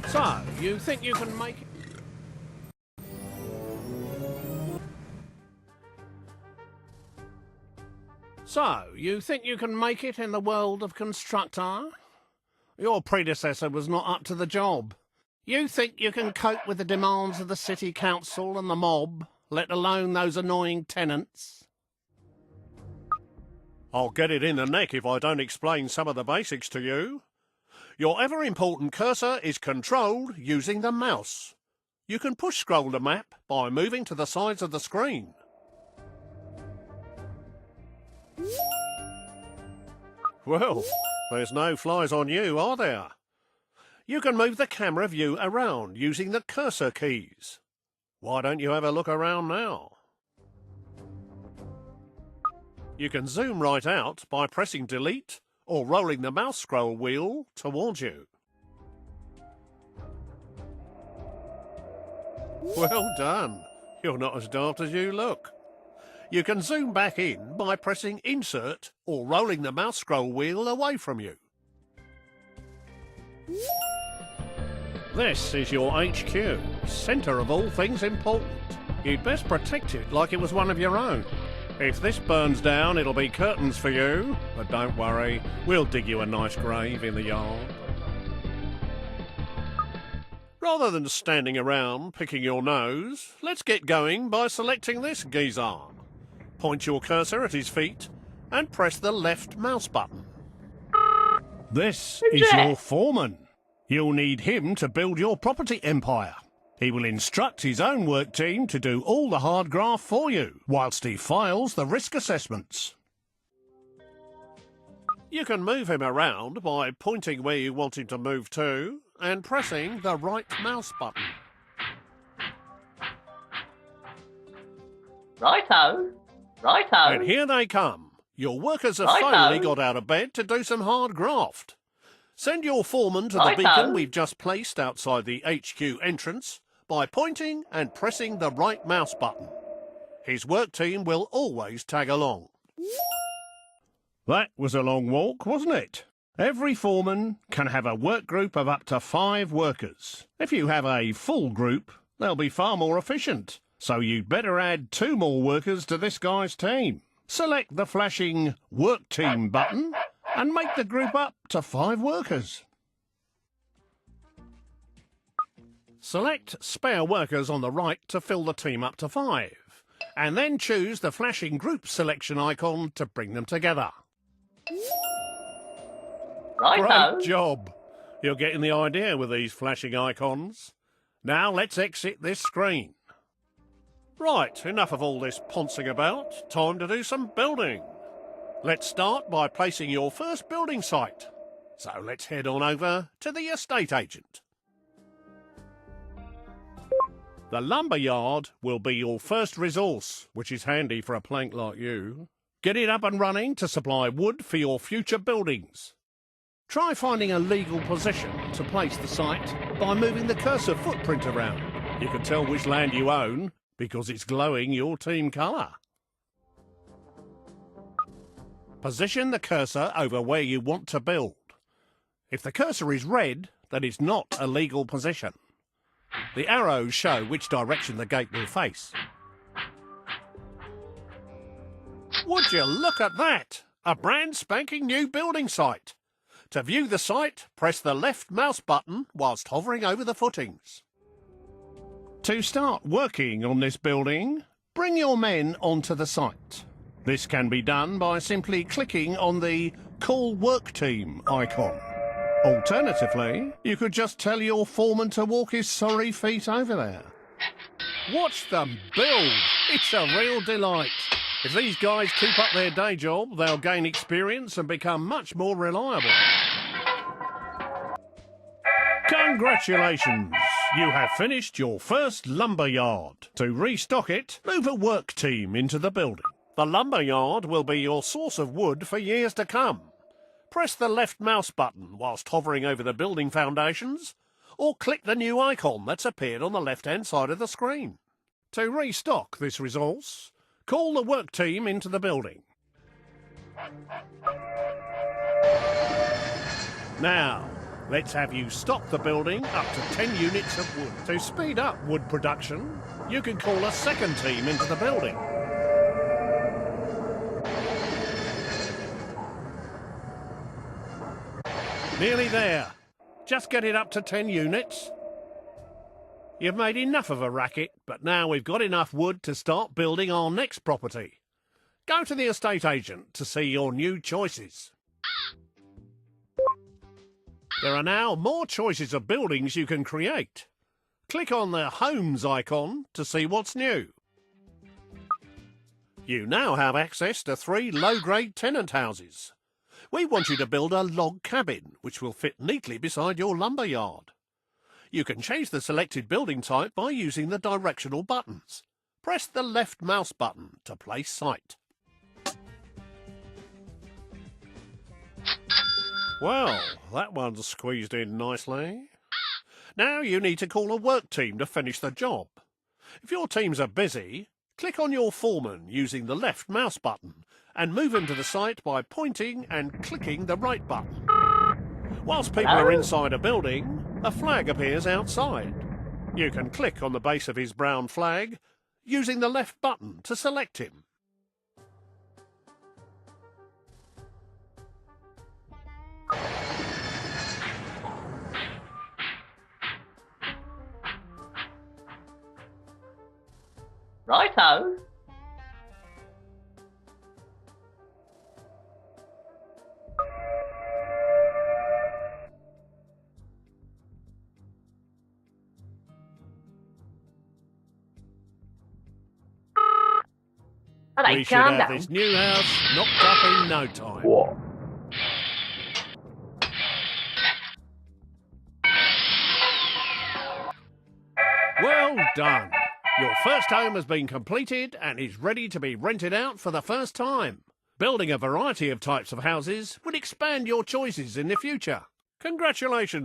So, you think you can make it? So, you think you can make it in the world of Constructor? Your predecessor was not up to the job. You think you can cope with the demands of the city council and the mob, let alone those annoying tenants? I'll get it in the neck if I don't explain some of the basics to you. Your ever-important cursor is controlled using the mouse. You can push scroll the map by moving to the sides of the screen. Well, there's no flies on you, are there? You can move the camera view around using the cursor keys. Why don't you have a look around now? You can zoom right out by pressing delete or rolling the mouse scroll wheel towards you. Well done. You're not as daft as you look. You can zoom back in by pressing insert or rolling the mouse scroll wheel away from you. This is your HQ, centre of all things important. You'd best protect it like it was one of your own. If this burns down, it'll be curtains for you, but don't worry, we'll dig you a nice grave in the yard. Rather than standing around picking your nose, let's get going by selecting this geezer. Point your cursor at his feet and press the left mouse button. This is your foreman. You'll need him to build your property empire. He will instruct his own work team to do all the hard graft for you, whilst he files the risk assessments. You can move him around by pointing where you want him to move to and pressing the right mouse button. Righto. Righto. And here they come. Your workers have finally got out of bed to do some hard graft. Send your foreman to the beacon we've just placed outside the HQ entrance by pointing and pressing the right mouse button. His work team will always tag along. That was a long walk, wasn't it? Every foreman can have a work group of up to 5 workers. If you have a full group, they'll be far more efficient. So you'd better add 2 more workers to this guy's team. Select the flashing Work Team button and make the group up to 5 workers. Select Spare Workers on the right to fill the team up to 5, and then choose the flashing Group Selection icon to bring them together. Great job! You're getting the idea with these flashing icons. Now let's exit this screen. Right, enough of all this poncing about. Time to do some building. Let's start by placing your first building site. So let's head on over to the estate agent. The lumber yard will be your first resource, which is handy for a plank like you. Get it up and running to supply wood for your future buildings. Try finding a legal position to place the site by moving the cursor footprint around. You can tell which land you own because it's glowing your team colour. Position the cursor over where you want to build. If the cursor is red, then it's not a legal position. The arrows show which direction the gate will face. Would you look at that? A brand spanking new building site. To view the site, press the left mouse button whilst hovering over the footings. To start working on this building, bring your men onto the site. This can be done by simply clicking on the Call Work Team icon. Alternatively, you could just tell your foreman to walk his sorry feet over there. Watch them build. It's a real delight. If these guys keep up their day job, they'll gain experience and become much more reliable. Congratulations! You have finished your first lumber yard. To restock it, move a work team into the building. The lumber yard will be your source of wood for years to come. Press the left mouse button whilst hovering over the building foundations, or click the new icon that's appeared on the left-hand side of the screen. To restock this resource, call the work team into the building. Now, let's have you stock the building up to 10 units of wood. To speed up wood production, you can call a second team into the building. Nearly there. Just get it up to 10 units. You've made enough of a racket, but now we've got enough wood to start building our next property. Go to the estate agent to see your new choices. There are now more choices of buildings you can create. Click on the Homes icon to see what's new. You now have access to 3 low-grade tenant houses. We want you to build a log cabin, which will fit neatly beside your lumber yard. You can change the selected building type by using the directional buttons. Press the left mouse button to place site. Well, that one's squeezed in nicely. Now you need to call a work team to finish the job. If your teams are busy, click on your foreman using the left mouse button and move him to the site by pointing and clicking the right button. Whilst people are inside a building, a flag appears outside. You can click on the base of his brown flag using the left button to select him. Righto. We should have this new house knocked up in no time. What? Well done. Your first home has been completed and is ready to be rented out for the first time. Building a variety of types of houses would expand your choices in the future. Congratulations.